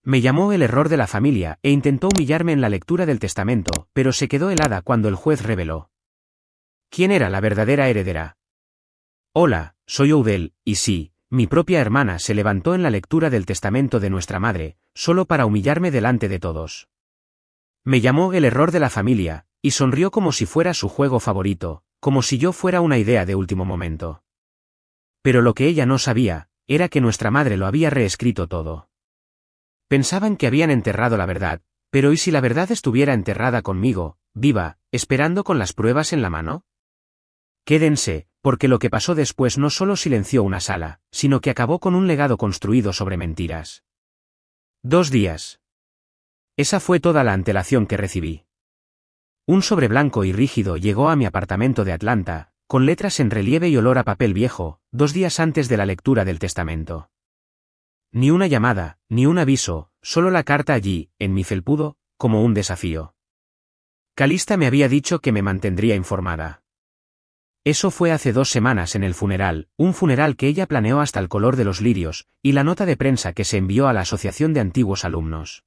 Me llamó el error de la familia e intentó humillarme en la lectura del testamento, pero se quedó helada cuando el juez reveló quién era la verdadera heredera. Hola, soy Oudel, y sí, mi propia hermana se levantó en la lectura del testamento de nuestra madre, solo para humillarme delante de todos. Me llamó el error de la familia, y sonrió como si fuera su juego favorito, como si yo fuera una idea de último momento. Pero lo que ella no sabía, era que nuestra madre lo había reescrito todo. Pensaban que habían enterrado la verdad, pero ¿y si la verdad estuviera enterrada conmigo, viva, esperando con las pruebas en la mano? Quédense, porque lo que pasó después no solo silenció una sala, sino que acabó con un legado construido sobre mentiras. 2 días. Esa fue toda la antelación que recibí. Un sobre blanco y rígido llegó a mi apartamento de Atlanta, con letras en relieve y olor a papel viejo, 2 días antes de la lectura del testamento. Ni una llamada, ni un aviso, solo la carta allí, en mi felpudo, como un desafío. Calista me había dicho que me mantendría informada. Eso fue hace 2 semanas en el funeral, un funeral que ella planeó hasta el color de los lirios, y la nota de prensa que se envió a la Asociación de Antiguos Alumnos.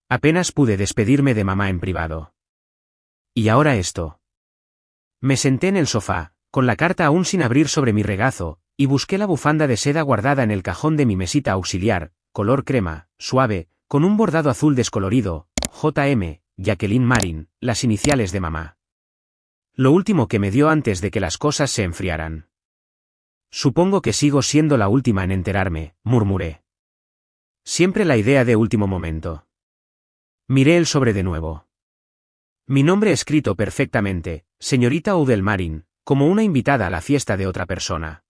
Apenas pude despedirme de mamá en privado. Y ahora esto. Me senté en el sofá, con la carta aún sin abrir sobre mi regazo, y busqué la bufanda de seda guardada en el cajón de mi mesita auxiliar, color crema, suave, con un bordado azul descolorido, J.M., Jacqueline Marin, las iniciales de mamá. Lo último que me dio antes de que las cosas se enfriaran. Supongo que sigo siendo la última en enterarme, murmuré. Siempre la idea de último momento. Miré el sobre de nuevo. Mi nombre escrito perfectamente, señorita Oudel Marin, como una invitada a la fiesta de otra persona.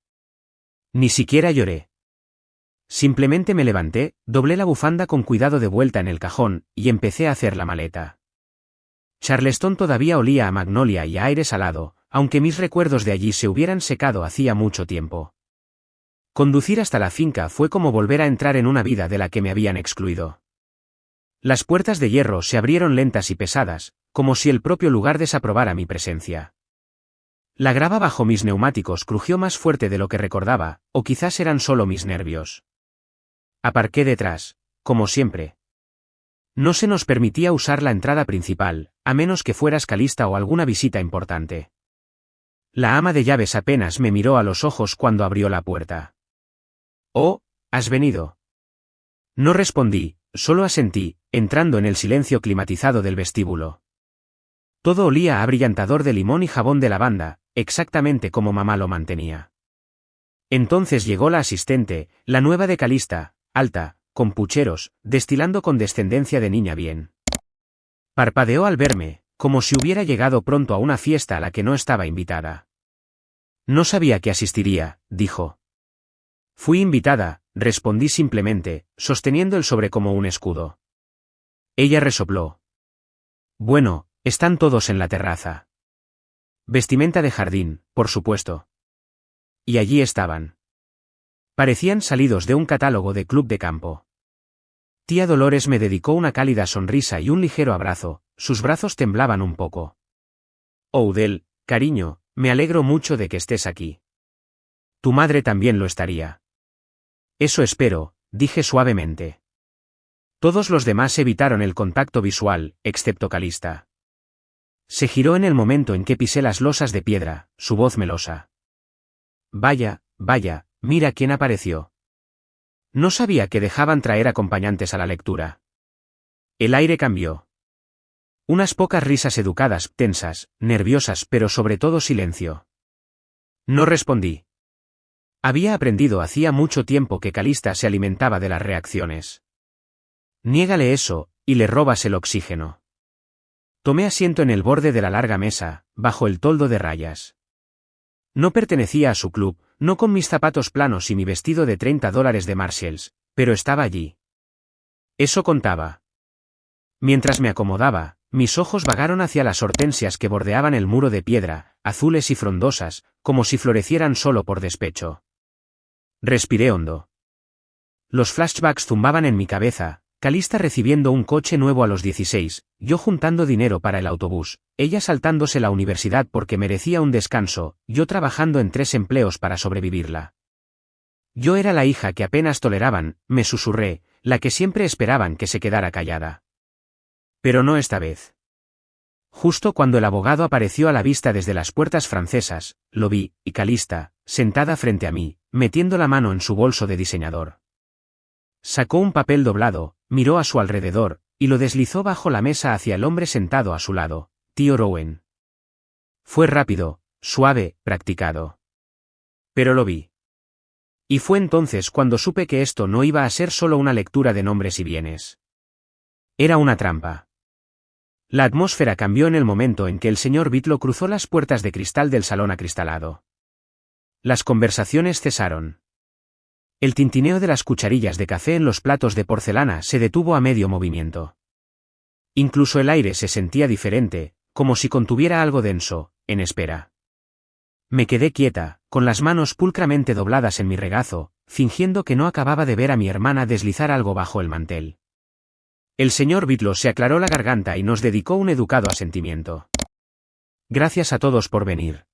Ni siquiera lloré. Simplemente me levanté, doblé la bufanda con cuidado de vuelta en el cajón, y empecé a hacer la maleta. Charleston todavía olía a magnolia y a aire salado, aunque mis recuerdos de allí se hubieran secado hacía mucho tiempo. Conducir hasta la finca fue como volver a entrar en una vida de la que me habían excluido. Las puertas de hierro se abrieron lentas y pesadas, como si el propio lugar desaprobara mi presencia. La grava bajo mis neumáticos crujió más fuerte de lo que recordaba, o quizás eran solo mis nervios. Aparqué detrás, como siempre. No se nos permitía usar la entrada principal, a menos que fueras Calista o alguna visita importante. La ama de llaves apenas me miró a los ojos cuando abrió la puerta. «Oh, ¿has venido?» No respondí, solo asentí, entrando en el silencio climatizado del vestíbulo. Todo olía a abrillantador de limón y jabón de lavanda, exactamente como mamá lo mantenía. Entonces llegó la asistente, la nueva de Calista, alta, con pucheros, destilando condescendencia de niña bien. Parpadeó al verme, como si hubiera llegado pronto a una fiesta a la que no estaba invitada. No sabía que asistiría, dijo. Fui invitada, respondí simplemente, sosteniendo el sobre como un escudo. Ella resopló. Bueno, están todos en la terraza. Vestimenta de jardín, por supuesto. Y allí estaban. Parecían salidos de un catálogo de club de campo. Tía Dolores me dedicó una cálida sonrisa y un ligero abrazo, sus brazos temblaban un poco. Oudel, cariño, me alegro mucho de que estés aquí. Tu madre también lo estaría. Eso espero, dije suavemente. Todos los demás evitaron el contacto visual, excepto Calista. Se giró en el momento en que pisé las losas de piedra, su voz melosa. Vaya, vaya, mira quién apareció. No sabía que dejaban traer acompañantes a la lectura. El aire cambió. Unas pocas risas educadas, tensas, nerviosas, pero sobre todo silencio. No respondí. Había aprendido hacía mucho tiempo que Calista se alimentaba de las reacciones. Niégale eso, y le robas el oxígeno. Tomé asiento en el borde de la larga mesa, bajo el toldo de rayas. No pertenecía a su club, no con mis zapatos planos y mi vestido de $30 de Marshalls, pero estaba allí. Eso contaba. Mientras me acomodaba, mis ojos vagaron hacia las hortensias que bordeaban el muro de piedra, azules y frondosas, como si florecieran solo por despecho. Respiré hondo. Los flashbacks zumbaban en mi cabeza, Calista recibiendo un coche nuevo a los 16, yo juntando dinero para el autobús, ella saltándose la universidad porque merecía un descanso, yo trabajando en 3 empleos para sobrevivirla. Yo era la hija que apenas toleraban, me susurré, la que siempre esperaban que se quedara callada. Pero no esta vez. Justo cuando el abogado apareció a la vista desde las puertas francesas, lo vi, y Calista, sentada frente a mí, metiendo la mano en su bolso de diseñador. Sacó un papel doblado, miró a su alrededor, y lo deslizó bajo la mesa hacia el hombre sentado a su lado, tío Rowan. Fue rápido, suave, practicado. Pero lo vi. Y fue entonces cuando supe que esto no iba a ser solo una lectura de nombres y bienes. Era una trampa. La atmósfera cambió en el momento en que el señor Bitlo cruzó las puertas de cristal del salón acristalado. Las conversaciones cesaron. El tintineo de las cucharillas de café en los platos de porcelana se detuvo a medio movimiento. Incluso el aire se sentía diferente, como si contuviera algo denso, en espera. Me quedé quieta, con las manos pulcramente dobladas en mi regazo, fingiendo que no acababa de ver a mi hermana deslizar algo bajo el mantel. El señor Bitlo se aclaró la garganta y nos dedicó un educado asentimiento. Gracias a todos por venir.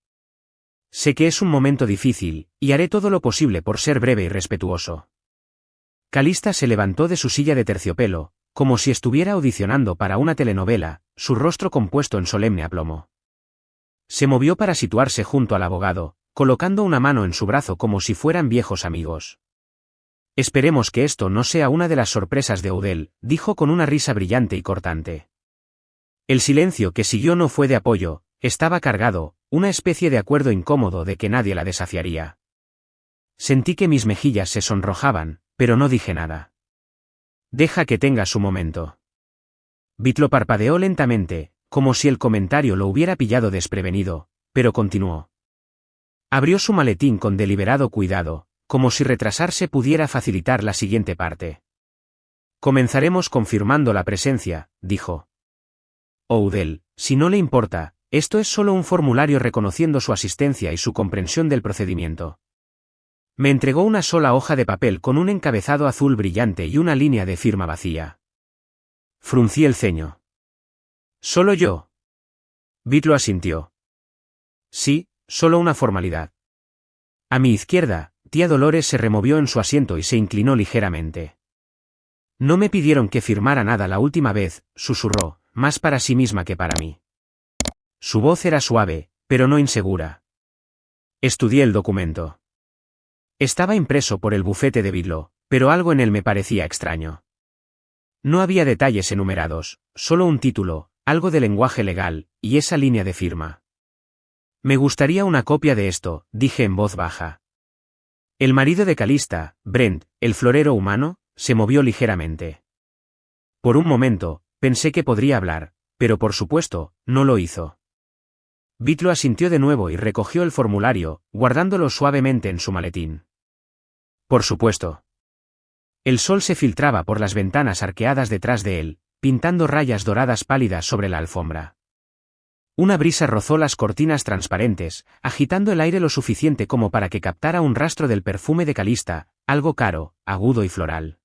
Sé que es un momento difícil, y haré todo lo posible por ser breve y respetuoso. Calista se levantó de su silla de terciopelo, como si estuviera audicionando para una telenovela, su rostro compuesto en solemne aplomo. Se movió para situarse junto al abogado, colocando una mano en su brazo como si fueran viejos amigos. Esperemos que esto no sea una de las sorpresas de Udell, dijo con una risa brillante y cortante. El silencio que siguió no fue de apoyo, estaba cargado, una especie de acuerdo incómodo de que nadie la desafiaría. Sentí que mis mejillas se sonrojaban, pero no dije nada. Deja que tenga su momento. Bitlo parpadeó lentamente, como si el comentario lo hubiera pillado desprevenido, pero continuó. Abrió su maletín con deliberado cuidado, como si retrasarse pudiera facilitar la siguiente parte. Comenzaremos confirmando la presencia, dijo. Udell, si no le importa, esto es solo un formulario reconociendo su asistencia y su comprensión del procedimiento. Me entregó una sola hoja de papel con un encabezado azul brillante y una línea de firma vacía. Fruncí el ceño. ¿Solo yo? Bitlo asintió. Sí, solo una formalidad. A mi izquierda, tía Dolores se removió en su asiento y se inclinó ligeramente. No me pidieron que firmara nada la última vez, susurró, más para sí misma que para mí. Su voz era suave, pero no insegura. Estudié el documento. Estaba impreso por el bufete de Bitlo, pero algo en él me parecía extraño. No había detalles enumerados, solo un título, algo de lenguaje legal, y esa línea de firma. Me gustaría una copia de esto, dije en voz baja. El marido de Calista, Brent, el florero humano, se movió ligeramente. Por un momento, pensé que podría hablar, pero por supuesto, no lo hizo. Bitlo asintió de nuevo y recogió el formulario, guardándolo suavemente en su maletín. Por supuesto. El sol se filtraba por las ventanas arqueadas detrás de él, pintando rayas doradas pálidas sobre la alfombra. Una brisa rozó las cortinas transparentes, agitando el aire lo suficiente como para que captara un rastro del perfume de Calista, algo caro, agudo y floral.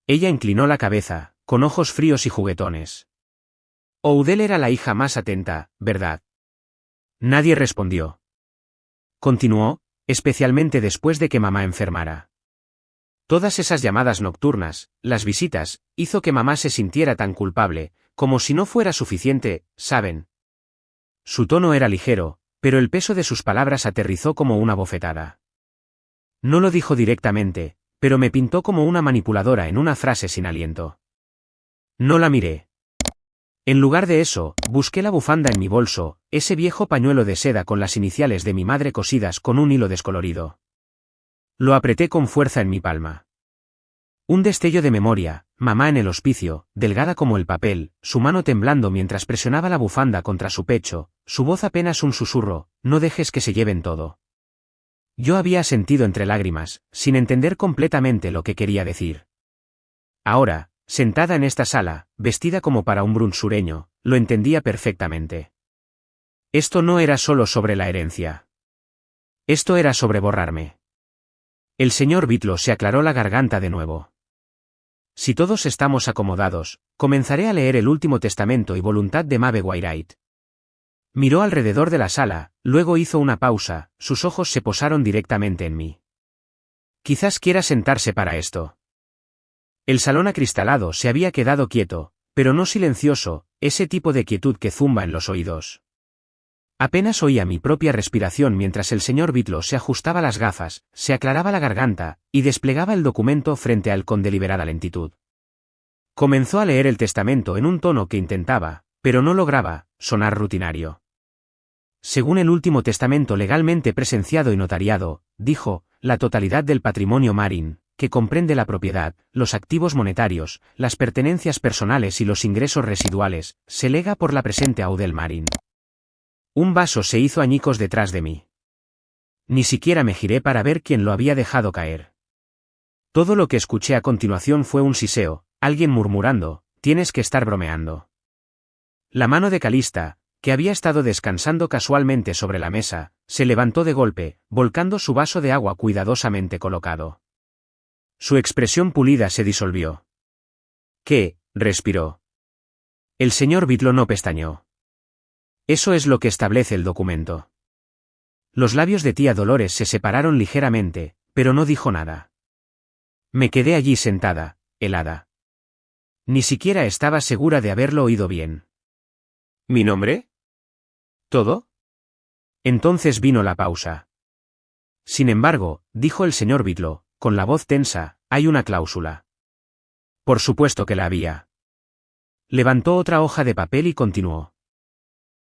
Ella inclinó la cabeza, con ojos fríos y juguetones. Udell era la hija más atenta, ¿verdad? Nadie respondió. Continuó, especialmente después de que mamá enfermara. Todas esas llamadas nocturnas, las visitas, hizo que mamá se sintiera tan culpable, como si no fuera suficiente, ¿saben? Su tono era ligero, pero el peso de sus palabras aterrizó como una bofetada. No lo dijo directamente, pero me pintó como una manipuladora en una frase sin aliento. No la miré. En lugar de eso, busqué la bufanda en mi bolso, ese viejo pañuelo de seda con las iniciales de mi madre cosidas con un hilo descolorido. Lo apreté con fuerza en mi palma. Un destello de memoria, mamá en el hospicio, delgada como el papel, su mano temblando mientras presionaba la bufanda contra su pecho, su voz apenas un susurro, no dejes que se lleven todo. Yo había sentido entre lágrimas, sin entender completamente lo que quería decir. Ahora, sentada en esta sala, vestida como para un brunch sureño, lo entendía perfectamente. Esto no era solo sobre la herencia. Esto era sobre borrarme. El señor Bitlo se aclaró la garganta de nuevo. Si todos estamos acomodados, comenzaré a leer el último testamento y voluntad de Maeve Wainwright. Miró alrededor de la sala, luego hizo una pausa, sus ojos se posaron directamente en mí. Quizás quiera sentarse para esto. El salón acristalado se había quedado quieto, pero no silencioso, ese tipo de quietud que zumba en los oídos. Apenas oía mi propia respiración mientras el señor Whitlow se ajustaba las gafas, se aclaraba la garganta, y desplegaba el documento frente a él con deliberada lentitud. Comenzó a leer el testamento en un tono que intentaba, pero no lograba, sonar rutinario. Según el último testamento legalmente presenciado y notariado, dijo, la totalidad del patrimonio Marin, que comprende la propiedad, los activos monetarios, las pertenencias personales y los ingresos residuales, se lega por la presente a Odell Marin. Un vaso se hizo añicos detrás de mí. Ni siquiera me giré para ver quién lo había dejado caer. Todo lo que escuché a continuación fue un siseo, alguien murmurando, tienes que estar bromeando. La mano de Calista, que había estado descansando casualmente sobre la mesa, se levantó de golpe, volcando su vaso de agua cuidadosamente colocado. Su expresión pulida se disolvió. ¿Qué? Respiró. El señor Whitlow no pestañeó. Eso es lo que establece el documento. Los labios de tía Dolores se separaron ligeramente, pero no dijo nada. Me quedé allí sentada, helada. Ni siquiera estaba segura de haberlo oído bien. ¿Mi nombre? ¿Todo? Entonces vino la pausa. Sin embargo, dijo el señor Whitlow, con la voz tensa, hay una cláusula. Por supuesto que la había. Levantó otra hoja de papel y continuó.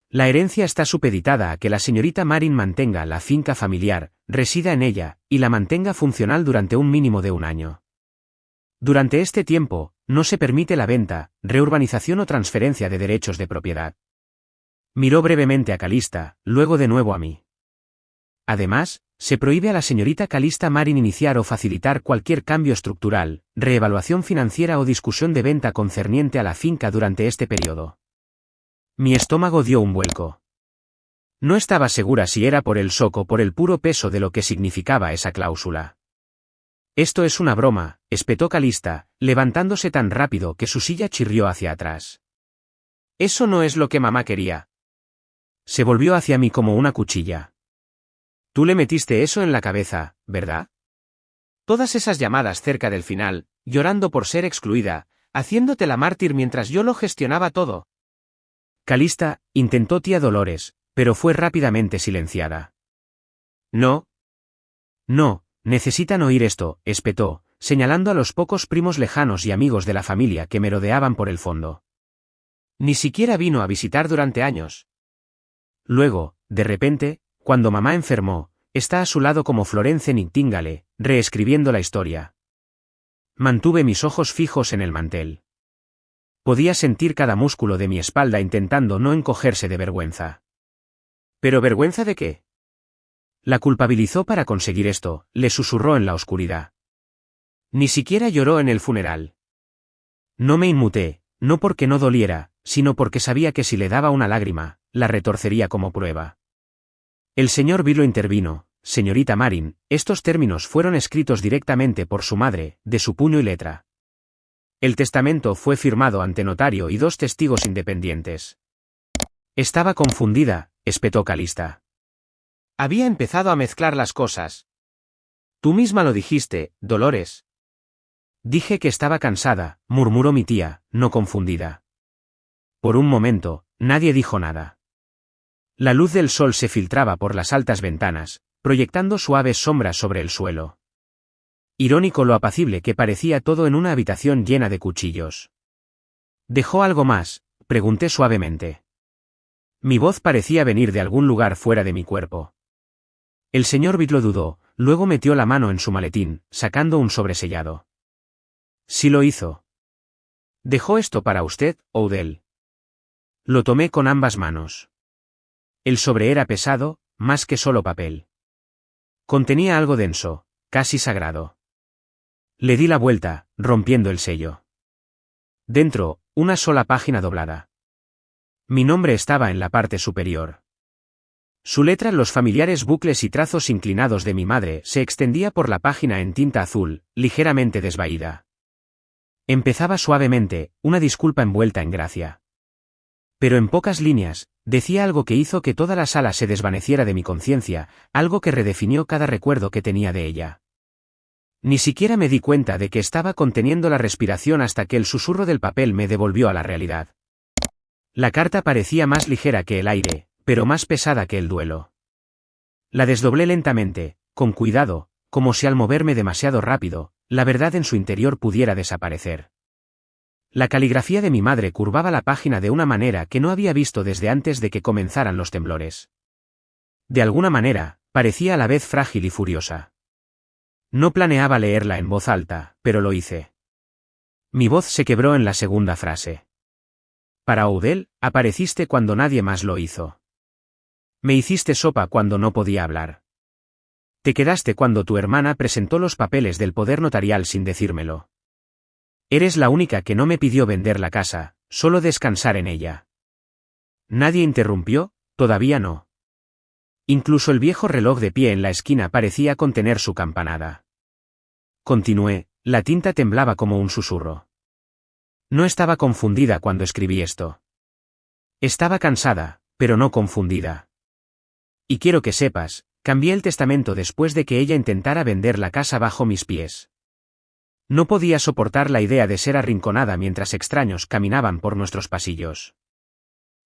La herencia está supeditada a que la señorita Marin mantenga la finca familiar, resida en ella, y la mantenga funcional durante un mínimo de 1 año. Durante este tiempo, no se permite la venta, reurbanización o transferencia de derechos de propiedad. Miró brevemente a Calista, luego de nuevo a mí. Además, se prohíbe a la señorita Calista Marin iniciar o facilitar cualquier cambio estructural, reevaluación financiera o discusión de venta concerniente a la finca durante este periodo. Mi estómago dio un vuelco. No estaba segura si era por el shock o por el puro peso de lo que significaba esa cláusula. Esto es una broma, espetó Calista, levantándose tan rápido que su silla chirrió hacia atrás. Eso no es lo que mamá quería. Se volvió hacia mí como una cuchilla. Tú le metiste eso en la cabeza, ¿verdad? Todas esas llamadas cerca del final, llorando por ser excluida, haciéndote la mártir mientras yo lo gestionaba todo. Calista, intentó tía Dolores, pero fue rápidamente silenciada. No. No, necesitan oír esto, espetó, señalando a los pocos primos lejanos y amigos de la familia que merodeaban por el fondo. Ni siquiera vino a visitar durante años. Luego, de repente, cuando mamá enfermó, está a su lado como Florence Nightingale, reescribiendo la historia. Mantuve mis ojos fijos en el mantel. Podía sentir cada músculo de mi espalda intentando no encogerse de vergüenza. ¿Pero vergüenza de qué? La culpabilizó para conseguir esto, le susurró en la oscuridad. Ni siquiera lloró en el funeral. No me inmuté, no porque no doliera, sino porque sabía que si le daba una lágrima, la retorcería como prueba. El señor Whitlow intervino, señorita Marin, estos términos fueron escritos directamente por su madre, de su puño y letra. El testamento fue firmado ante notario y 2 testigos independientes. Estaba confundida, espetó Calista. Había empezado a mezclar las cosas. Tú misma lo dijiste, Dolores. Dije que estaba cansada, murmuró mi tía, no confundida. Por un momento, nadie dijo nada. La luz del sol se filtraba por las altas ventanas, proyectando suaves sombras sobre el suelo. Irónico lo apacible que parecía todo en una habitación llena de cuchillos. ¿Dejó algo más?, pregunté suavemente. Mi voz parecía venir de algún lugar fuera de mi cuerpo. El señor Whitlow dudó, luego metió la mano en su maletín, sacando un sobresellado. Sí lo hizo. ¿Dejó esto para usted, Odell? Lo tomé con ambas manos. El sobre era pesado, más que solo papel. Contenía algo denso, casi sagrado. Le di la vuelta, rompiendo el sello. Dentro, una sola página doblada. Mi nombre estaba en la parte superior. Su letra, los familiares bucles y trazos inclinados de mi madre, se extendía por la página en tinta azul, ligeramente desvaída. Empezaba suavemente, una disculpa envuelta en gracia. Pero en pocas líneas, decía algo que hizo que toda la sala se desvaneciera de mi conciencia, algo que redefinió cada recuerdo que tenía de ella. Ni siquiera me di cuenta de que estaba conteniendo la respiración hasta que el susurro del papel me devolvió a la realidad. La carta parecía más ligera que el aire, pero más pesada que el duelo. La desdoblé lentamente, con cuidado, como si al moverme demasiado rápido, la verdad en su interior pudiera desaparecer. La caligrafía de mi madre curvaba la página de una manera que no había visto desde antes de que comenzaran los temblores. De alguna manera, parecía a la vez frágil y furiosa. No planeaba leerla en voz alta, pero lo hice. Mi voz se quebró en la segunda frase. Para Odell, apareciste cuando nadie más lo hizo. Me hiciste sopa cuando no podía hablar. Te quedaste cuando tu hermana presentó los papeles del poder notarial sin decírmelo. Eres la única que no me pidió vender la casa, solo descansar en ella. Nadie interrumpió, todavía no. Incluso el viejo reloj de pie en la esquina parecía contener su campanada. Continué, la tinta temblaba como un susurro. No estaba confundida cuando escribí esto. Estaba cansada, pero no confundida. Y quiero que sepas, cambié el testamento después de que ella intentara vender la casa bajo mis pies. No podía soportar la idea de ser arrinconada mientras extraños caminaban por nuestros pasillos.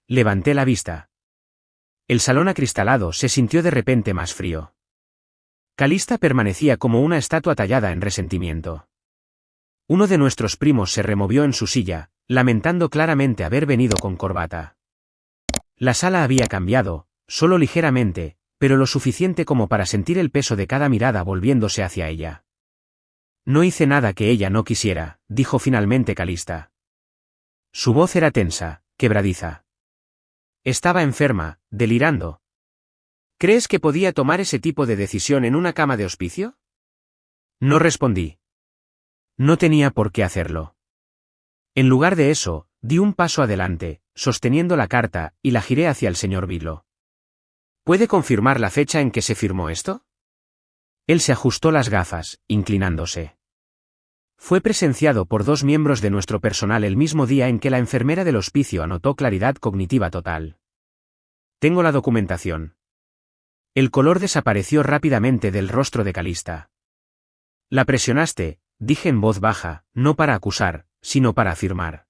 Levanté la vista. El salón acristalado se sintió de repente más frío. Calista permanecía como una estatua tallada en resentimiento. Uno de nuestros primos se removió en su silla, lamentando claramente haber venido con corbata. La sala había cambiado, solo ligeramente, pero lo suficiente como para sentir el peso de cada mirada volviéndose hacia ella. No hice nada que ella no quisiera, dijo finalmente Calista. Su voz era tensa, quebradiza. Estaba enferma, delirando. ¿Crees que podía tomar ese tipo de decisión en una cama de hospicio? No respondí. No tenía por qué hacerlo. En lugar de eso, di un paso adelante, sosteniendo la carta, y la giré hacia el señor Bigelow. ¿Puede confirmar la fecha en que se firmó esto? Él se ajustó las gafas, inclinándose. Fue presenciado por 2 miembros de nuestro personal el mismo día en que la enfermera del hospicio anotó claridad cognitiva total. Tengo la documentación. El color desapareció rápidamente del rostro de Calista. La presionaste, dije en voz baja, no para acusar, sino para afirmar.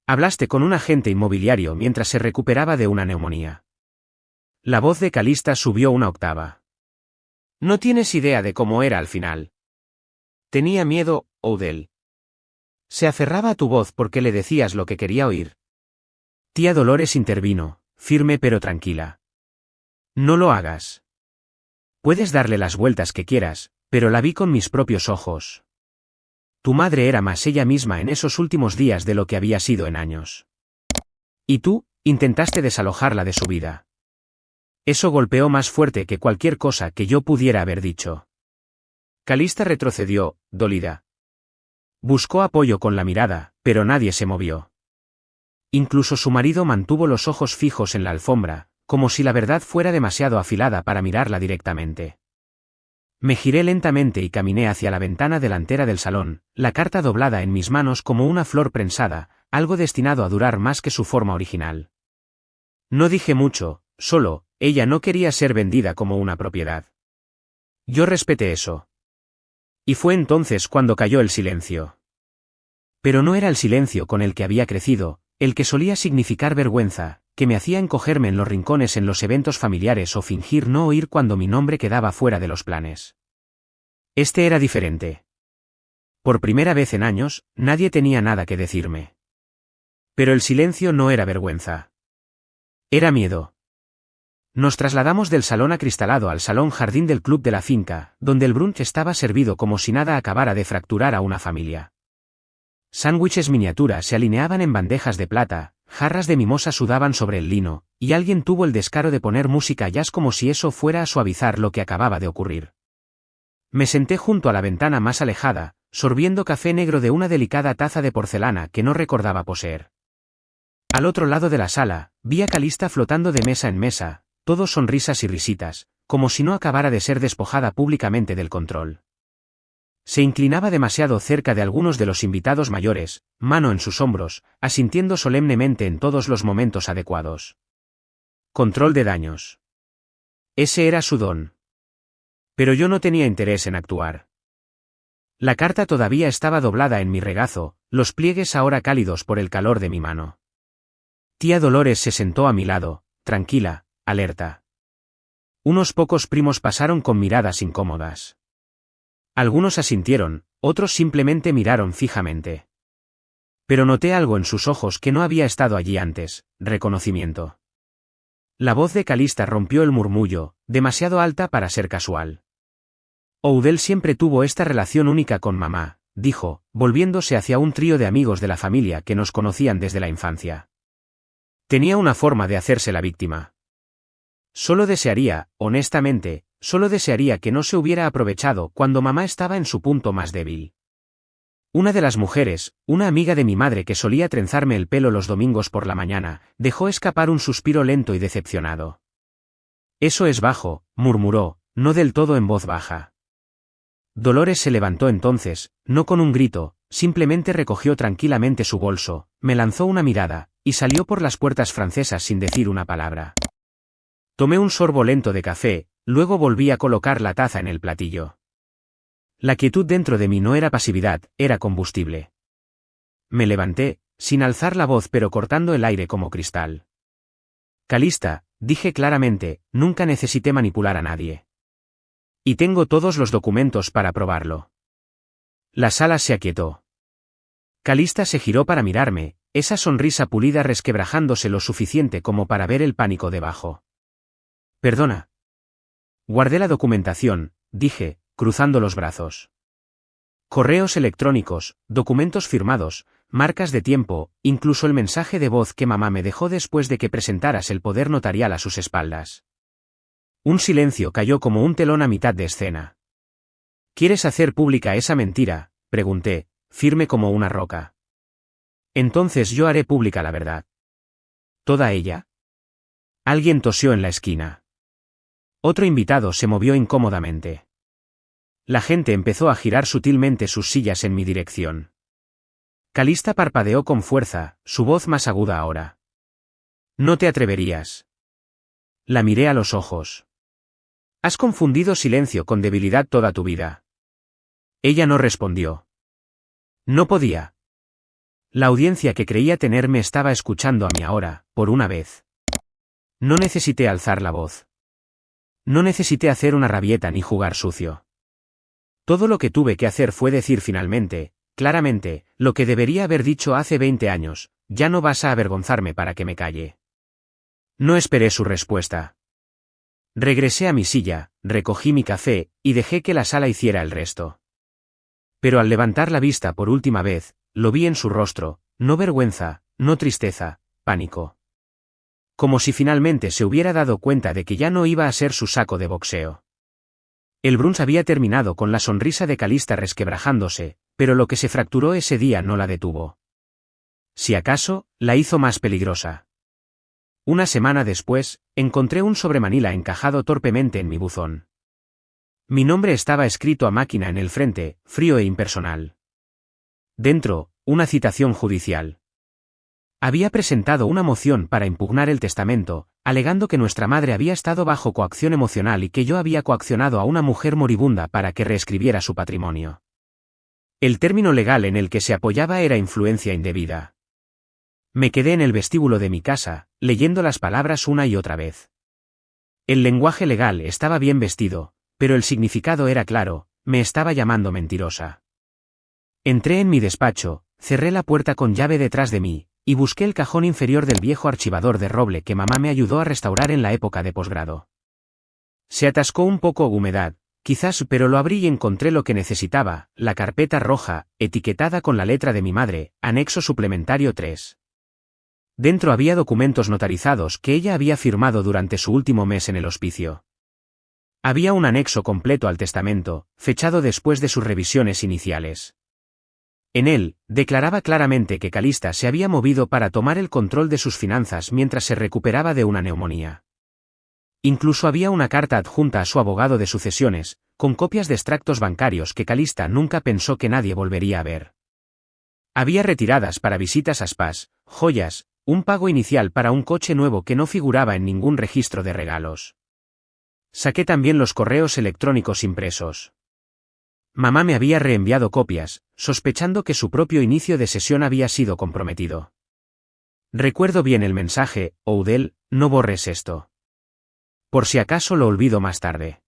Hablaste con un agente inmobiliario mientras se recuperaba de una neumonía. La voz de Calista subió una octava. No tienes idea de cómo era al final. Tenía miedo, Odell. Se aferraba a tu voz porque le decías lo que quería oír. Tía Dolores intervino, firme pero tranquila. No lo hagas. Puedes darle las vueltas que quieras, pero la vi con mis propios ojos. Tu madre era más ella misma en esos últimos días de lo que había sido en años. Y tú, intentaste desalojarla de su vida. Eso golpeó más fuerte que cualquier cosa que yo pudiera haber dicho. Calista retrocedió, dolida. Buscó apoyo con la mirada, pero nadie se movió. Incluso su marido mantuvo los ojos fijos en la alfombra, como si la verdad fuera demasiado afilada para mirarla directamente. Me giré lentamente y caminé hacia la ventana delantera del salón, la carta doblada en mis manos como una flor prensada, algo destinado a durar más que su forma original. No dije mucho, solo, ella no quería ser vendida como una propiedad. Yo respeté eso. Y fue entonces cuando cayó el silencio. Pero no era el silencio con el que había crecido, el que solía significar vergüenza, que me hacía encogerme en los rincones en los eventos familiares o fingir no oír cuando mi nombre quedaba fuera de los planes. Este era diferente. Por primera vez en años, nadie tenía nada que decirme. Pero el silencio no era vergüenza. Era miedo. Nos trasladamos del salón acristalado al salón jardín del club de la finca, donde el brunch estaba servido como si nada acabara de fracturar a una familia. Sándwiches miniatura se alineaban en bandejas de plata, jarras de mimosa sudaban sobre el lino, y alguien tuvo el descaro de poner música jazz como si eso fuera a suavizar lo que acababa de ocurrir. Me senté junto a la ventana más alejada, sorbiendo café negro de una delicada taza de porcelana que no recordaba poseer. Al otro lado de la sala, vi a Calista flotando de mesa en mesa, todo sonrisas y risitas, como si no acabara de ser despojada públicamente del control. Se inclinaba demasiado cerca de algunos de los invitados mayores, mano en sus hombros, asintiendo solemnemente en todos los momentos adecuados. Control de daños. Ese era su don. Pero yo no tenía interés en actuar. La carta todavía estaba doblada en mi regazo, los pliegues ahora cálidos por el calor de mi mano. Tía Dolores se sentó a mi lado, tranquila, alerta. Unos pocos primos pasaron con miradas incómodas. Algunos asintieron, otros simplemente miraron fijamente. Pero noté algo en sus ojos que no había estado allí antes, reconocimiento. La voz de Calista rompió el murmullo, demasiado alta para ser casual. Oudel siempre tuvo esta relación única con mamá, dijo, volviéndose hacia un trío de amigos de la familia que nos conocían desde la infancia. Tenía una forma de hacerse la víctima. Solo desearía, honestamente, solo desearía que no se hubiera aprovechado cuando mamá estaba en su punto más débil. Una de las mujeres, una amiga de mi madre que solía trenzarme el pelo los domingos por la mañana, dejó escapar un suspiro lento y decepcionado. Eso es bajo, murmuró, no del todo en voz baja. Dolores se levantó entonces, no con un grito, simplemente recogió tranquilamente su bolso, me lanzó una mirada, y salió por las puertas francesas sin decir una palabra. Tomé un sorbo lento de café, luego volví a colocar la taza en el platillo. La quietud dentro de mí no era pasividad, era combustible. Me levanté, sin alzar la voz pero cortando el aire como cristal. Calista, dije claramente, nunca necesité manipular a nadie. Y tengo todos los documentos para probarlo. La sala se aquietó. Calista se giró para mirarme, esa sonrisa pulida resquebrajándose lo suficiente como para ver el pánico debajo. Perdona. Guardé la documentación, dije, cruzando los brazos. Correos electrónicos, documentos firmados, marcas de tiempo, incluso el mensaje de voz que mamá me dejó después de que presentaras el poder notarial a sus espaldas. Un silencio cayó como un telón a mitad de escena. ¿Quieres hacer pública esa mentira?, pregunté, firme como una roca. Entonces yo haré pública la verdad. ¿Toda ella? Alguien tosió en la esquina. Otro invitado se movió incómodamente. La gente empezó a girar sutilmente sus sillas en mi dirección. Calista parpadeó con fuerza, su voz más aguda ahora. No te atreverías. La miré a los ojos. Has confundido silencio con debilidad toda tu vida. Ella no respondió. No podía. La audiencia que creía tener me estaba escuchando a mí ahora, por una vez. No necesité alzar la voz. No necesité hacer una rabieta ni jugar sucio. Todo lo que tuve que hacer fue decir finalmente, claramente, lo que debería haber dicho hace 20 años, ya no vas a avergonzarme para que me calle. No esperé su respuesta. Regresé a mi silla, recogí mi café, y dejé que la sala hiciera el resto. Pero al levantar la vista por última vez, lo vi en su rostro, no vergüenza, no tristeza, pánico. Como si finalmente se hubiera dado cuenta de que ya no iba a ser su saco de boxeo. El brunch había terminado con la sonrisa de Calista resquebrajándose, pero lo que se fracturó ese día no la detuvo. Si acaso, la hizo más peligrosa. Una semana después, encontré un sobremanila encajado torpemente en mi buzón. Mi nombre estaba escrito a máquina en el frente, frío e impersonal. Dentro, una citación judicial. Había presentado una moción para impugnar el testamento, alegando que nuestra madre había estado bajo coacción emocional y que yo había coaccionado a una mujer moribunda para que reescribiera su patrimonio. El término legal en el que se apoyaba era influencia indebida. Me quedé en el vestíbulo de mi casa, leyendo las palabras una y otra vez. El lenguaje legal estaba bien vestido, pero el significado era claro, me estaba llamando mentirosa. Entré en mi despacho, cerré la puerta con llave detrás de mí, y busqué el cajón inferior del viejo archivador de roble que mamá me ayudó a restaurar en la época de posgrado. Se atascó un poco humedad, quizás, pero lo abrí y encontré lo que necesitaba, la carpeta roja, etiquetada con la letra de mi madre, anexo suplementario 3. Dentro había documentos notarizados que ella había firmado durante su último mes en el hospicio. Había un anexo completo al testamento, fechado después de sus revisiones iniciales. En él, declaraba claramente que Calista se había movido para tomar el control de sus finanzas mientras se recuperaba de una neumonía. Incluso había una carta adjunta a su abogado de sucesiones, con copias de extractos bancarios que Calista nunca pensó que nadie volvería a ver. Había retiradas para visitas a spas, joyas, un pago inicial para un coche nuevo que no figuraba en ningún registro de regalos. Saqué también los correos electrónicos impresos. Mamá me había reenviado copias, sospechando que su propio inicio de sesión había sido comprometido. Recuerdo bien el mensaje: Oudel, no borres esto. Por si acaso lo olvido más tarde.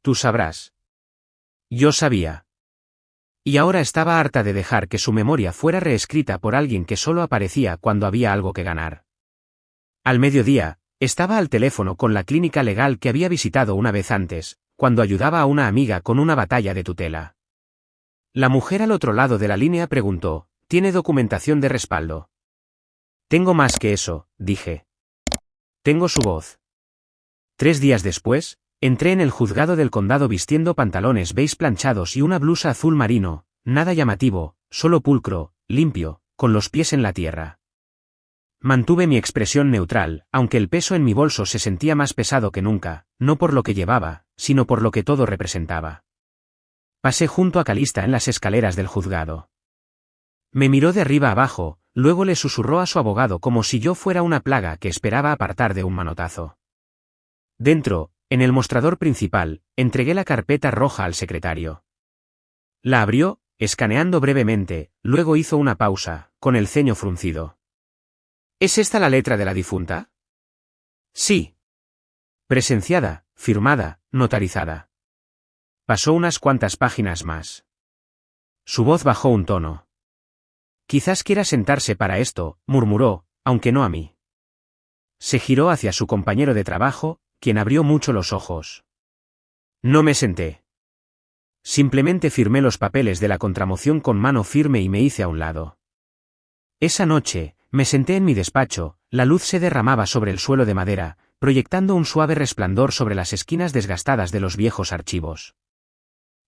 Tú sabrás. Yo sabía. Y ahora estaba harta de dejar que su memoria fuera reescrita por alguien que solo aparecía cuando había algo que ganar. Al mediodía, estaba al teléfono con la clínica legal que había visitado una vez antes, cuando ayudaba a una amiga con una batalla de tutela. La mujer al otro lado de la línea preguntó: ¿Tiene documentación de respaldo? Tengo más que eso, dije. Tengo su voz. 3 días después, entré en el juzgado del condado vistiendo pantalones beige planchados y una blusa azul marino, nada llamativo, solo pulcro, limpio, con los pies en la tierra. Mantuve mi expresión neutral, aunque el peso en mi bolso se sentía más pesado que nunca, no por lo que llevaba, sino por lo que todo representaba. Pasé junto a Calista en las escaleras del juzgado. Me miró de arriba abajo, luego le susurró a su abogado como si yo fuera una plaga que esperaba apartar de un manotazo. Dentro, en el mostrador principal, entregué la carpeta roja al secretario. La abrió, escaneando brevemente, luego hizo una pausa, con el ceño fruncido. ¿Es esta la letra de la difunta? Sí. Presenciada, firmada, notarizada. Pasó unas cuantas páginas más. Su voz bajó un tono. Quizás quiera sentarse para esto, murmuró, aunque no a mí. Se giró hacia su compañero de trabajo, quien abrió mucho los ojos. No me senté. Simplemente firmé los papeles de la contramoción con mano firme y me hice a un lado. Esa noche, me senté en mi despacho, la luz se derramaba sobre el suelo de madera, proyectando un suave resplandor sobre las esquinas desgastadas de los viejos archivos.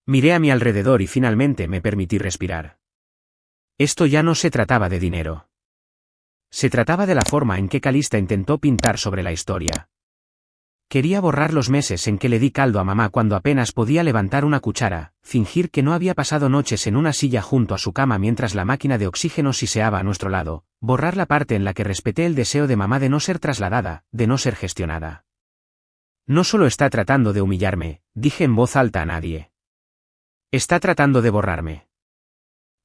Miré a mi alrededor y finalmente me permití respirar. Esto ya no se trataba de dinero. Se trataba de la forma en que Calista intentó pintar sobre la historia. Quería borrar los meses en que le di caldo a mamá cuando apenas podía levantar una cuchara, fingir que no había pasado noches en una silla junto a su cama mientras la máquina de oxígeno siseaba a nuestro lado, borrar la parte en la que respeté el deseo de mamá de no ser trasladada, de no ser gestionada. No solo está tratando de humillarme, dije en voz alta a nadie. Está tratando de borrarme.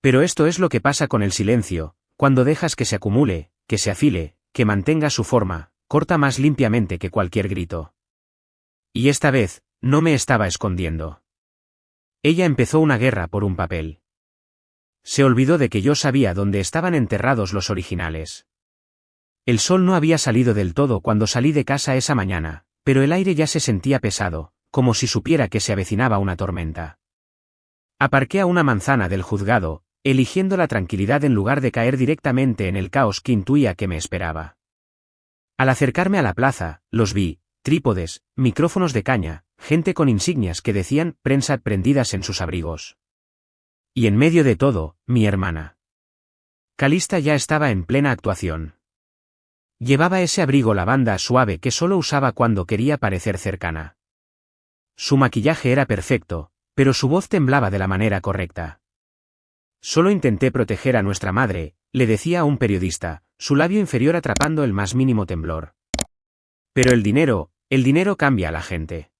Pero esto es lo que pasa con el silencio, cuando dejas que se acumule, que se afile, que mantenga su forma, corta más limpiamente que cualquier grito. Y esta vez, no me estaba escondiendo. Ella empezó una guerra por un papel. Se olvidó de que yo sabía dónde estaban enterrados los originales. El sol no había salido del todo cuando salí de casa esa mañana, pero el aire ya se sentía pesado, como si supiera que se avecinaba una tormenta. Aparqué a una manzana del juzgado, eligiendo la tranquilidad en lugar de caer directamente en el caos que intuía que me esperaba. Al acercarme a la plaza, los vi: trípodes, micrófonos de caña, gente con insignias que decían prensa prendidas en sus abrigos. Y en medio de todo, mi hermana. Calista ya estaba en plena actuación. Llevaba ese abrigo lavanda suave que solo usaba cuando quería parecer cercana. Su maquillaje era perfecto, pero su voz temblaba de la manera correcta. Solo intenté proteger a nuestra madre, le decía a un periodista, su labio inferior atrapando el más mínimo temblor. Pero el dinero cambia a la gente.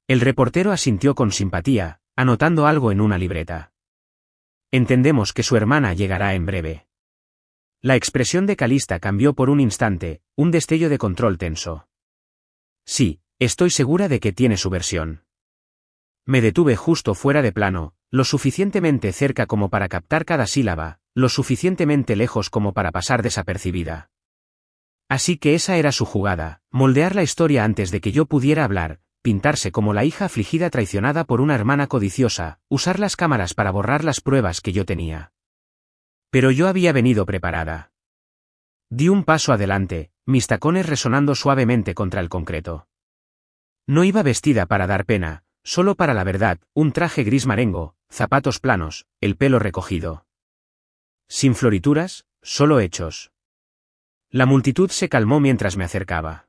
El reportero asintió con simpatía, anotando algo en una libreta. Entendemos que su hermana llegará en breve. La expresión de Calista cambió por un instante, un destello de control tenso. Sí, estoy segura de que tiene su versión. Me detuve justo fuera de plano, lo suficientemente cerca como para captar cada sílaba, lo suficientemente lejos como para pasar desapercibida. Así que esa era su jugada, moldear la historia antes de que yo pudiera hablar, pintarse como la hija afligida traicionada por una hermana codiciosa, usar las cámaras para borrar las pruebas que yo tenía. Pero yo había venido preparada. Di un paso adelante, mis tacones resonando suavemente contra el concreto. No iba vestida para dar pena, solo para la verdad, un traje gris marengo, zapatos planos, el pelo recogido. Sin florituras, solo hechos. La multitud se calmó mientras me acercaba.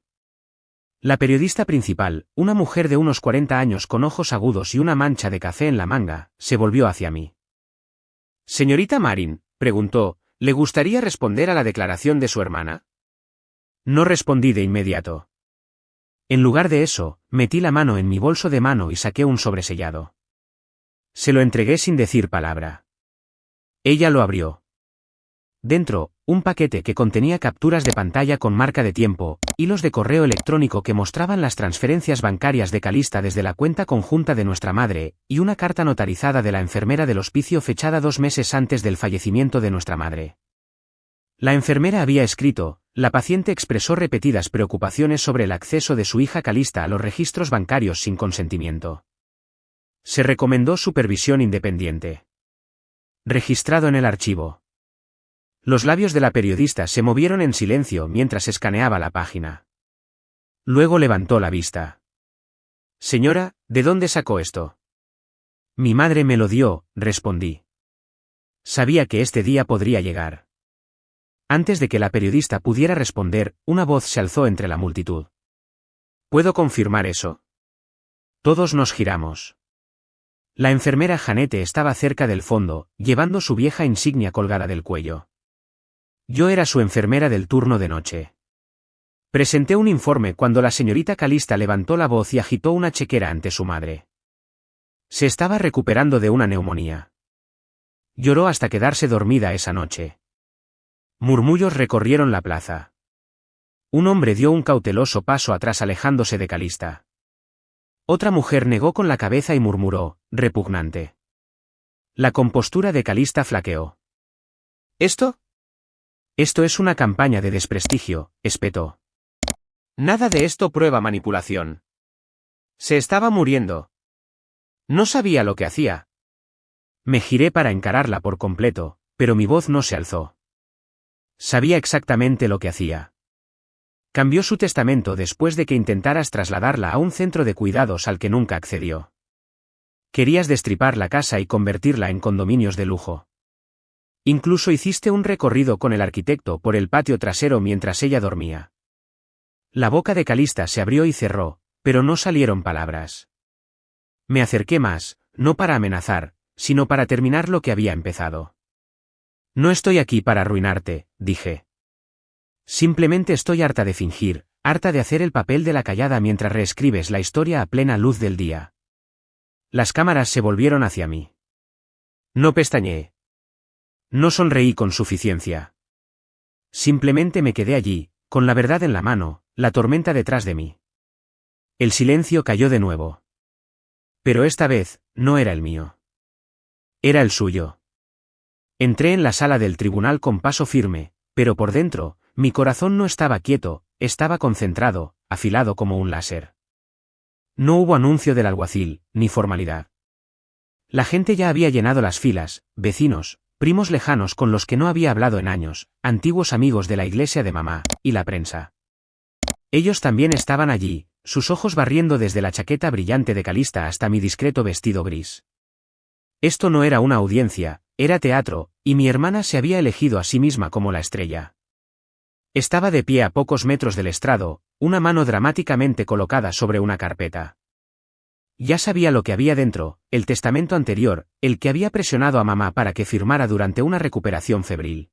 La periodista principal, una mujer de unos 40 años con ojos agudos y una mancha de café en la manga, se volvió hacia mí. «Señorita Marin», preguntó, «¿le gustaría responder a la declaración de su hermana?» No respondí de inmediato. En lugar de eso, metí la mano en mi bolso de mano y saqué un sobresellado. Se lo entregué sin decir palabra. Ella lo abrió. Dentro, un paquete que contenía capturas de pantalla con marca de tiempo, hilos de correo electrónico que mostraban las transferencias bancarias de Calista desde la cuenta conjunta de nuestra madre, y una carta notarizada de la enfermera del hospicio fechada 2 meses antes del fallecimiento de nuestra madre. La enfermera había escrito: la paciente expresó repetidas preocupaciones sobre el acceso de su hija Calista a los registros bancarios sin consentimiento. Se recomendó supervisión independiente. Registrado en el archivo. Los labios de la periodista se movieron en silencio mientras escaneaba la página. Luego levantó la vista. Señora, ¿de dónde sacó esto? Mi madre me lo dio, respondí. Sabía que este día podría llegar. Antes de que la periodista pudiera responder, una voz se alzó entre la multitud. ¿Puedo confirmar eso? Todos nos giramos. La enfermera Janete estaba cerca del fondo, llevando su vieja insignia colgada del cuello. Yo era su enfermera del turno de noche. Presenté un informe cuando la señorita Calista levantó la voz y agitó una chequera ante su madre. Se estaba recuperando de una neumonía. Lloró hasta quedarse dormida esa noche. Murmullos recorrieron la plaza. Un hombre dio un cauteloso paso atrás alejándose de Calista. Otra mujer negó con la cabeza y murmuró, repugnante. La compostura de Calista flaqueó. ¿Esto? Esto es una campaña de desprestigio, espetó. Nada de esto prueba manipulación. Se estaba muriendo. No sabía lo que hacía. Me giré para encararla por completo, pero mi voz no se alzó. Sabía exactamente lo que hacía. Cambió su testamento después de que intentaras trasladarla a un centro de cuidados al que nunca accedió. Querías destripar la casa y convertirla en condominios de lujo. Incluso hiciste un recorrido con el arquitecto por el patio trasero mientras ella dormía. La boca de Calista se abrió y cerró, pero no salieron palabras. Me acerqué más, no para amenazar, sino para terminar lo que había empezado. No estoy aquí para arruinarte, dije. Simplemente estoy harta de fingir, harta de hacer el papel de la callada mientras reescribes la historia a plena luz del día. Las cámaras se volvieron hacia mí. No pestañeé. No sonreí con suficiencia. Simplemente me quedé allí, con la verdad en la mano, la tormenta detrás de mí. El silencio cayó de nuevo. Pero esta vez, no era el mío. Era el suyo. Entré en la sala del tribunal con paso firme, pero por dentro, mi corazón no estaba quieto, estaba concentrado, afilado como un láser. No hubo anuncio del alguacil, ni formalidad. La gente ya había llenado las filas, vecinos, primos lejanos con los que no había hablado en años, antiguos amigos de la iglesia de mamá, y la prensa. Ellos también estaban allí, sus ojos barriendo desde la chaqueta brillante de Calista hasta mi discreto vestido gris. Esto no era una audiencia, era teatro, y mi hermana se había elegido a sí misma como la estrella. Estaba de pie a pocos metros del estrado, una mano dramáticamente colocada sobre una carpeta. Ya sabía lo que había dentro, el testamento anterior, el que había presionado a mamá para que firmara durante una recuperación febril.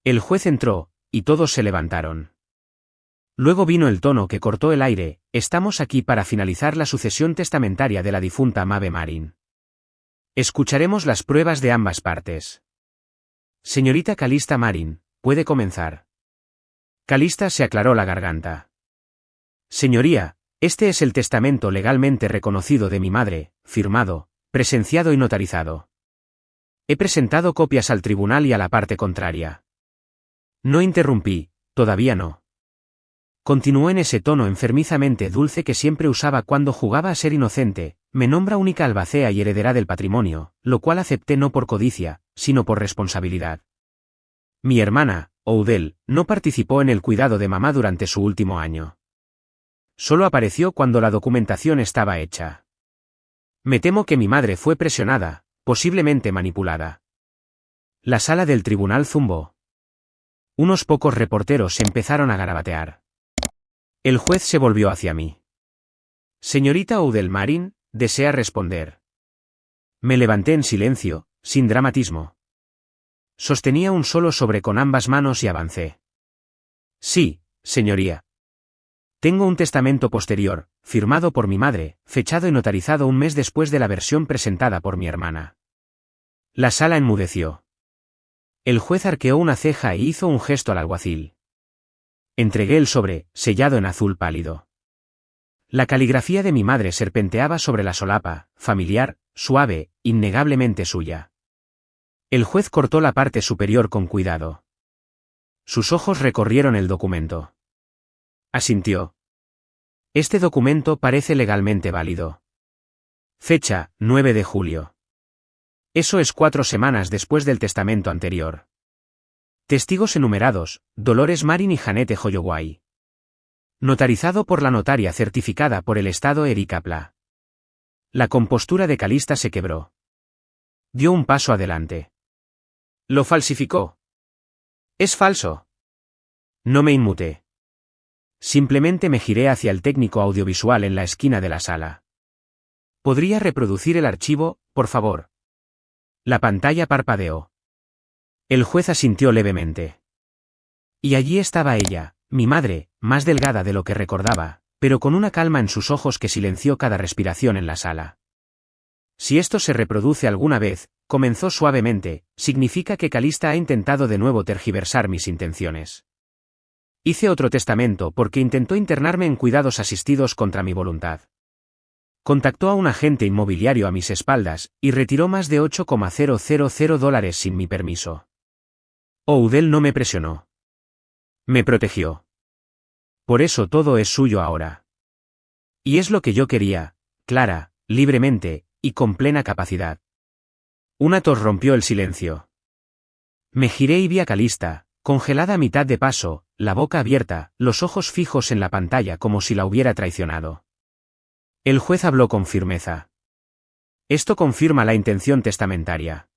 El juez entró, y todos se levantaron. Luego vino el tono que cortó el aire: estamos aquí para finalizar la sucesión testamentaria de la difunta Mabe Marin. Escucharemos las pruebas de ambas partes. Señorita Calista Marin, puede comenzar. Calista se aclaró la garganta. Señoría, este es el testamento legalmente reconocido de mi madre, firmado, presenciado y notarizado. He presentado copias al tribunal y a la parte contraria. No interrumpí, todavía no. Continuó en ese tono enfermizamente dulce que siempre usaba cuando jugaba a ser inocente: me nombra única albacea y heredera del patrimonio, lo cual acepté no por codicia, sino por responsabilidad. Mi hermana, Oudel, no participó en el cuidado de mamá durante su último año. Solo apareció cuando la documentación estaba hecha. Me temo que mi madre fue presionada, posiblemente manipulada. La sala del tribunal zumbó. Unos pocos reporteros empezaron a garabatear. El juez se volvió hacia mí. Señorita Oudel Marin, ¿desea responder? Me levanté en silencio, sin dramatismo. Sostenía un solo sobre con ambas manos y avancé. Sí, señoría. Tengo un testamento posterior, firmado por mi madre, fechado y notarizado un mes después de la versión presentada por mi hermana. La sala enmudeció. El juez arqueó una ceja e hizo un gesto al alguacil. Entregué el sobre, sellado en azul pálido. La caligrafía de mi madre serpenteaba sobre la solapa, familiar, suave, innegablemente suya. El juez cortó la parte superior con cuidado. Sus ojos recorrieron el documento. Asintió. Este documento parece legalmente válido. Fecha, 9 de julio. Eso es 4 semanas después del testamento anterior. Testigos enumerados, Dolores Marín y Janete Holloway. Notarizado por la notaria certificada por el Estado Erika Pla. La compostura de Calista se quebró. Dio un paso adelante. ¿Lo falsificó? Es falso. No me inmuté. Simplemente me giré hacia el técnico audiovisual en la esquina de la sala. ¿Podría reproducir el archivo, por favor? La pantalla parpadeó. El juez asintió levemente. Y allí estaba ella, mi madre, más delgada de lo que recordaba, pero con una calma en sus ojos que silenció cada respiración en la sala. Si esto se reproduce alguna vez, comenzó suavemente, significa que Calista ha intentado de nuevo tergiversar mis intenciones. Hice otro testamento porque intentó internarme en cuidados asistidos contra mi voluntad. Contactó a un agente inmobiliario a mis espaldas, y retiró más de $8,000 sin mi permiso. Odell no me presionó. Me protegió. Por eso todo es suyo ahora. Y es lo que yo quería, clara, libremente, y con plena capacidad. Una tos rompió el silencio. Me giré y vi a Calista, congelada a mitad de paso, la boca abierta, los ojos fijos en la pantalla como si la hubiera traicionado. El juez habló con firmeza. Esto confirma la intención testamentaria.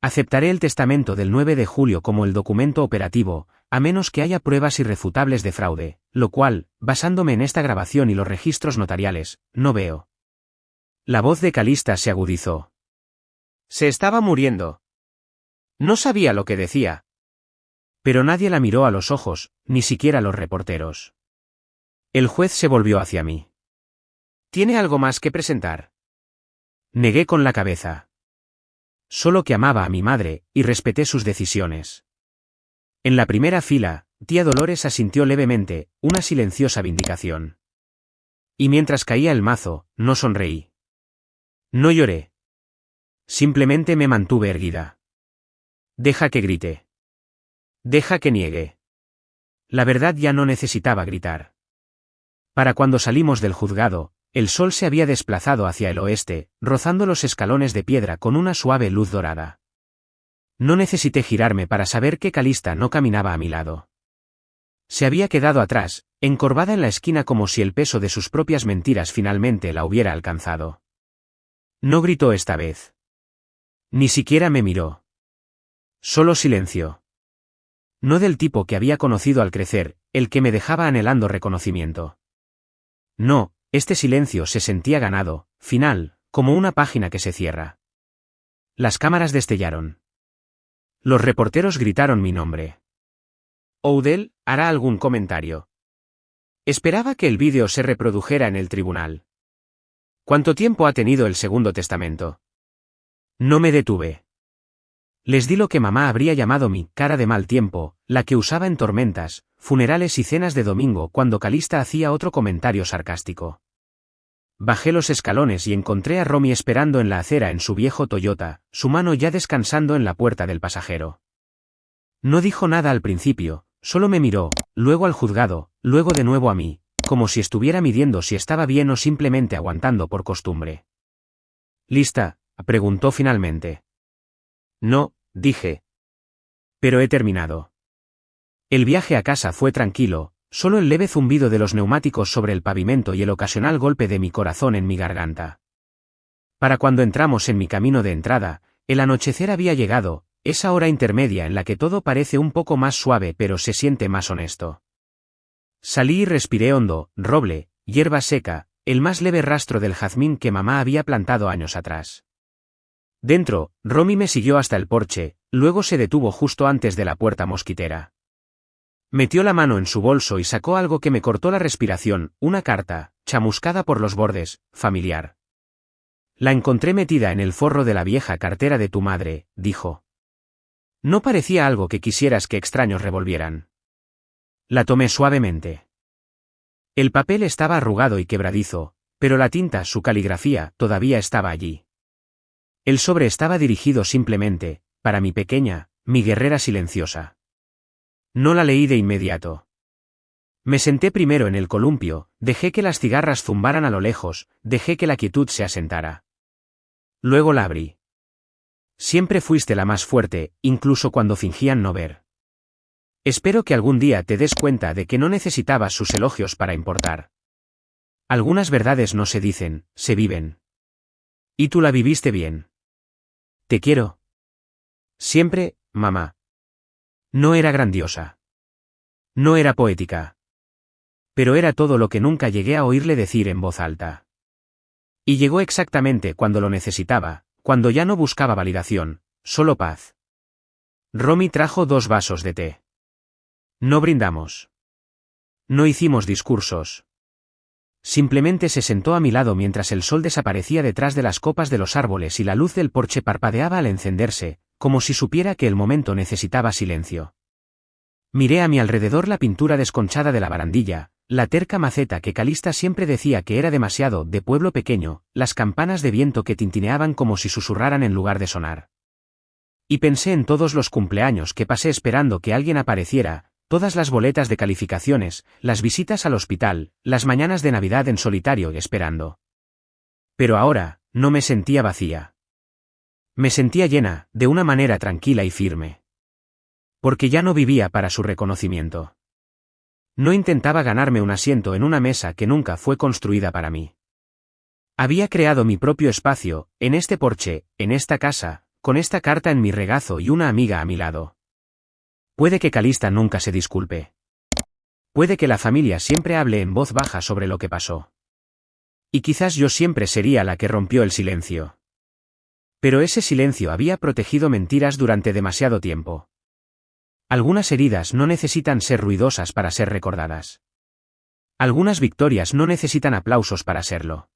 Aceptaré el testamento del 9 de julio como el documento operativo, a menos que haya pruebas irrefutables de fraude, lo cual, basándome en esta grabación y los registros notariales, no veo. La voz de Calista se agudizó. Se estaba muriendo. No sabía lo que decía. Pero nadie la miró a los ojos, ni siquiera los reporteros. El juez se volvió hacia mí. ¿Tiene algo más que presentar? Negué con la cabeza. Solo que amaba a mi madre, y respeté sus decisiones. En la primera fila, tía Dolores asintió levemente, una silenciosa vindicación. Y mientras caía el mazo, no sonreí. No lloré. Simplemente me mantuve erguida. Deja que grite. Deja que niegue. La verdad ya no necesitaba gritar. Para cuando salimos del juzgado, el sol se había desplazado hacia el oeste, rozando los escalones de piedra con una suave luz dorada. No necesité girarme para saber que Calista no caminaba a mi lado. Se había quedado atrás, encorvada en la esquina como si el peso de sus propias mentiras finalmente la hubiera alcanzado. No gritó esta vez. Ni siquiera me miró. Solo silenció. No del tipo que había conocido al crecer, el que me dejaba anhelando reconocimiento. No, este silencio se sentía ganado, final, como una página que se cierra. Las cámaras destellaron. Los reporteros gritaron mi nombre. Odell hará algún comentario. Esperaba que el vídeo se reprodujera en el tribunal. ¿Cuánto tiempo ha tenido el segundo testamento? No me detuve. Les di lo que mamá habría llamado mi cara de mal tiempo, la que usaba en tormentas, funerales y cenas de domingo cuando Calista hacía otro comentario sarcástico. Bajé los escalones y encontré a Romy esperando en la acera en su viejo Toyota, su mano ya descansando en la puerta del pasajero. No dijo nada al principio, solo me miró, luego al juzgado, luego de nuevo a mí, como si estuviera midiendo si estaba bien o simplemente aguantando por costumbre. ¿Lista?, preguntó finalmente. No, dije. Pero he terminado. El viaje a casa fue tranquilo, solo el leve zumbido de los neumáticos sobre el pavimento y el ocasional golpe de mi corazón en mi garganta. Para cuando entramos en mi camino de entrada, el anochecer había llegado, esa hora intermedia en la que todo parece un poco más suave pero se siente más honesto. Salí y respiré hondo, roble, hierba seca, el más leve rastro del jazmín que mamá había plantado años atrás. Dentro, Romy me siguió hasta el porche, luego se detuvo justo antes de la puerta mosquitera. Metió la mano en su bolso y sacó algo que me cortó la respiración, una carta, chamuscada por los bordes, familiar. La encontré metida en el forro de la vieja cartera de tu madre, dijo. No parecía algo que quisieras que extraños revolvieran. La tomé suavemente. El papel estaba arrugado y quebradizo, pero la tinta, su caligrafía, todavía estaba allí. El sobre estaba dirigido simplemente, para mi pequeña, mi guerrera silenciosa. No la leí de inmediato. Me senté primero en el columpio, dejé que las cigarras zumbaran a lo lejos, dejé que la quietud se asentara. Luego la abrí. Siempre fuiste la más fuerte, incluso cuando fingían no ver. Espero que algún día te des cuenta de que no necesitabas sus elogios para importar. Algunas verdades no se dicen, se viven. Y tú la viviste bien. Te quiero. Siempre, mamá. No era grandiosa. No era poética. Pero era todo lo que nunca llegué a oírle decir en voz alta. Y llegó exactamente cuando lo necesitaba, cuando ya no buscaba validación, solo paz. Romy trajo 2 vasos de té. No brindamos. No hicimos discursos. Simplemente se sentó a mi lado mientras el sol desaparecía detrás de las copas de los árboles y la luz del porche parpadeaba al encenderse, como si supiera que el momento necesitaba silencio. Miré a mi alrededor la pintura desconchada de la barandilla, la terca maceta que Calista siempre decía que era demasiado de pueblo pequeño, las campanas de viento que tintineaban como si susurraran en lugar de sonar. Y pensé en todos los cumpleaños que pasé esperando que alguien apareciera, todas las boletas de calificaciones, las visitas al hospital, las mañanas de Navidad en solitario esperando. Pero ahora, no me sentía vacía. Me sentía llena, de una manera tranquila y firme. Porque ya no vivía para su reconocimiento. No intentaba ganarme un asiento en una mesa que nunca fue construida para mí. Había creado mi propio espacio, en este porche, en esta casa, con esta carta en mi regazo y una amiga a mi lado. Puede que Calista nunca se disculpe. Puede que la familia siempre hable en voz baja sobre lo que pasó. Y quizás yo siempre sería la que rompió el silencio. Pero ese silencio había protegido mentiras durante demasiado tiempo. Algunas heridas no necesitan ser ruidosas para ser recordadas. Algunas victorias no necesitan aplausos para serlo.